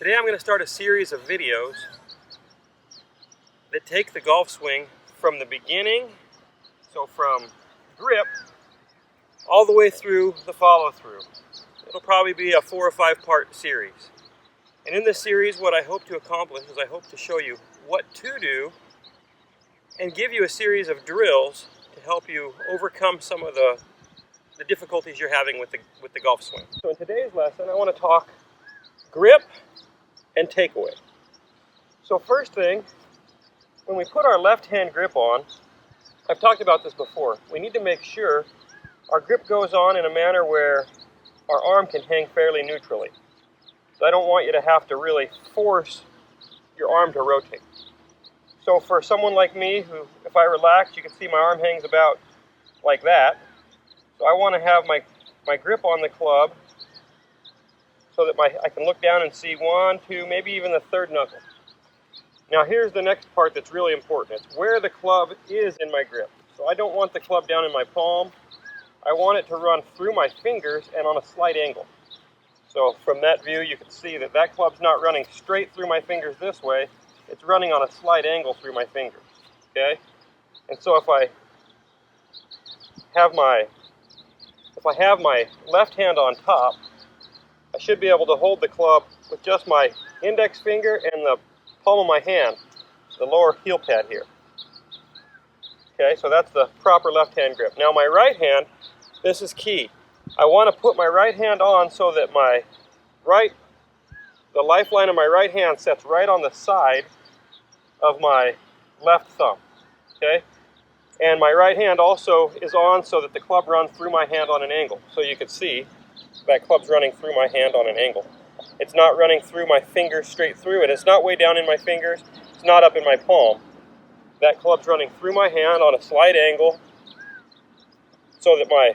Today I'm going to start a series of videos that take the golf swing from the beginning, so from grip, all the way through the follow-through. It'll probably be a 4 or 5 part series. And in this series, what I hope to accomplish is I hope to show you what to do and give you a series of drills to help you overcome some of the difficulties you're having with the golf swing. So in today's lesson, I want to talk grip and takeaway. So first thing, when we put our left hand grip on, I've talked about this before, we need to make sure our grip goes on in a manner where our arm can hang fairly neutrally. So I don't want you to have to really force your arm to rotate. So for someone like me, who, if I relax, you can see my arm hangs about like that. So I want to have my grip on the club so that I can look down and see 1, 2, maybe even the third knuckle. Now here's the next part that's really important. It's where the club is in my grip. So I don't want the club down in my palm. I want it to run through my fingers and on a slight angle. So from that view you can see that that club's not running straight through my fingers this way. It's running on a slight angle through my fingers. Okay? And so if I have my left hand on top, I should be able to hold the club with just my index finger and the palm of my hand, the lower heel pad here. Okay, so that's the proper left hand grip. Now my right hand, this is key. I want to put my right hand on so that the lifeline of my right hand sets right on the side of my left thumb. Okay? And my right hand also is on so that the club runs through my hand on an angle. So you can see that club's running through my hand on an angle. It's not running through my fingers straight through it. It's not way down in my fingers. It's not up in my palm. That club's running through my hand on a slight angle so that my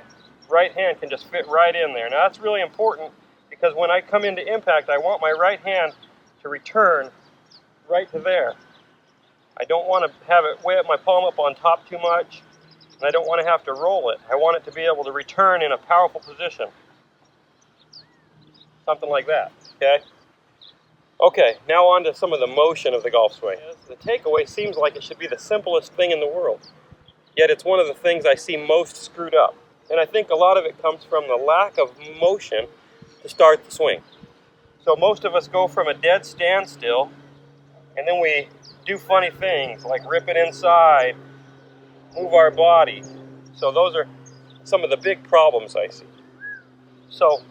right hand can just fit right in there. Now that's really important because when I come into impact, I want my right hand to return right to there. I don't want to have it way up my palm up on top too much, and I don't want to have to roll it. I want it to be able to return in a powerful position. Something like that, okay? Okay, now on to some of the motion of the golf swing. The takeaway seems like it should be the simplest thing in the world, yet it's one of the things I see most screwed up. And I think a lot of it comes from the lack of motion to start the swing. So most of us go from a dead standstill, and then we do funny things like rip it inside, move our body. So those are some of the big problems I see. So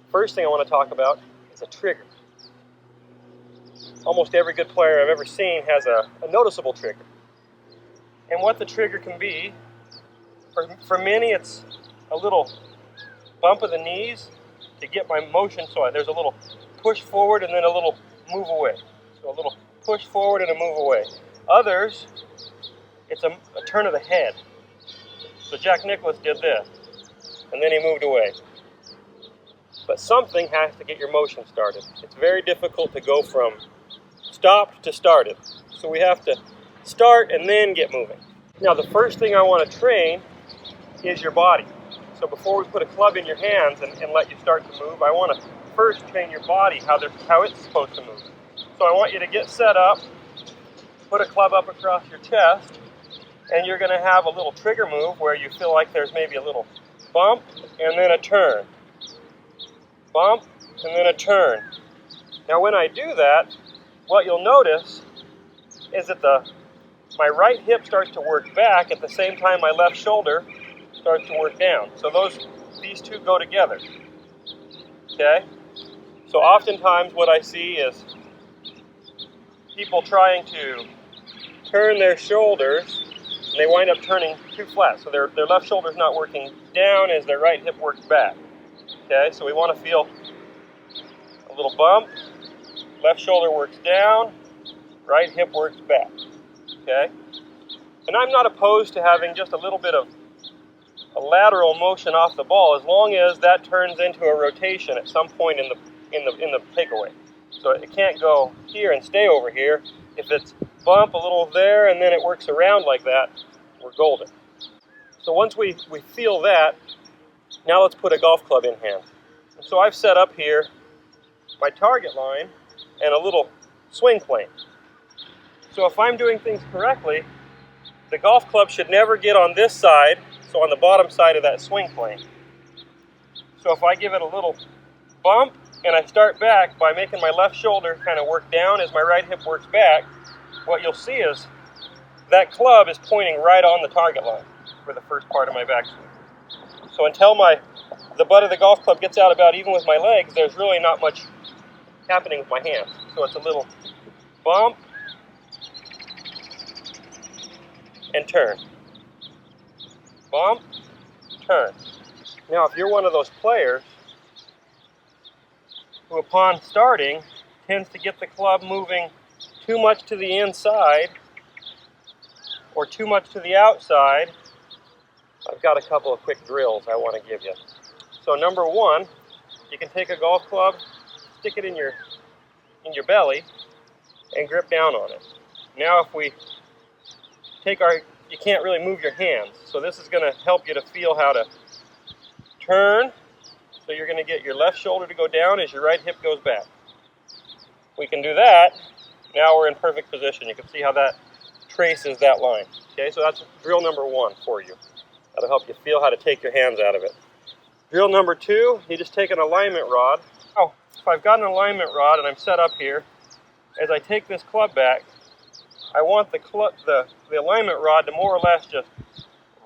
first thing I want to talk about is a trigger. Almost every good player I've ever seen has a noticeable trigger. And what the trigger can be, for many it's a little bump of the knees to get my motion, so there's a little push forward and then a little move away. So a little push forward and a move away. Others, it's a turn of the head. So Jack Nicklaus did this, and then he moved away. But something has to get your motion started. It's very difficult to go from stopped to started. So we have to start and then get moving. Now the first thing I want to train is your body. So before we put a club in your hands and let you start to move, I want to first train your body how it's supposed to move. So I want you to get set up, put a club up across your chest, and you're going to have a little trigger move where you feel like there's maybe a little bump and then a turn. Bump and then a turn. Now when I do that, what you'll notice is that my right hip starts to work back at the same time my left shoulder starts to work down. So these two go together. Okay? So oftentimes what I see is people trying to turn their shoulders and they wind up turning too flat. So their left shoulder's not working down as their right hip works back. Okay, so we want to feel a little bump, left shoulder works down, right hip works back. Okay? And I'm not opposed to having just a little bit of a lateral motion off the ball as long as that turns into a rotation at some point in the takeaway. So it can't go here and stay over here. If it's bump a little there and then it works around like that, we're golden. So once we feel that, Now let's put a golf club in hand. So I've set up here my target line and a little swing plane. So if I'm doing things correctly, the golf club should never get on this side, so on the bottom side of that swing plane. So if I give it a little bump and I start back by making my left shoulder kind of work down as my right hip works back, what you'll see is that club is pointing right on the target line for the first part of my backswing. So until the butt of the golf club gets out about even with my legs, there's really not much happening with my hands. So it's a little bump and turn. Bump, turn. Now if you're one of those players who upon starting tends to get the club moving too much to the inside or too much to the outside, I've got a couple of quick drills I want to give you. So number one, you can take a golf club, stick it in your belly, and grip down on it. Now if we take you can't really move your hands, so this is going to help you to feel how to turn. So you're going to get your left shoulder to go down as your right hip goes back. We can do that. Now we're in perfect position. You can see how that traces that line. Okay, so that's drill number one for you. That'll help you feel how to take your hands out of it. Drill number two, you just take an alignment rod. Oh, if I've got an alignment rod and I'm set up here, as I take this club back, I want the alignment rod to more or less just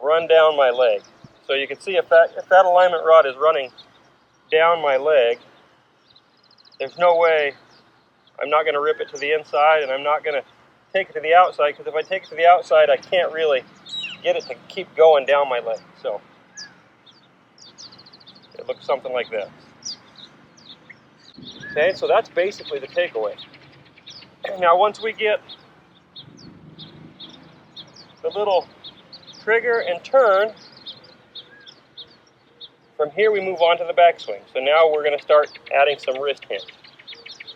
run down my leg. So you can see if that alignment rod is running down my leg, there's no way I'm not going to rip it to the inside, and I'm not going to take it to the outside, because if I take it to the outside, I can't really get it to keep going down my leg. So it looks something like this. Okay, so that's basically the takeaway. Now once we get the little trigger and turn, from here we move on to the backswing. So now we're going to start adding some wrist hinge,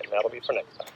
and that'll be for next time.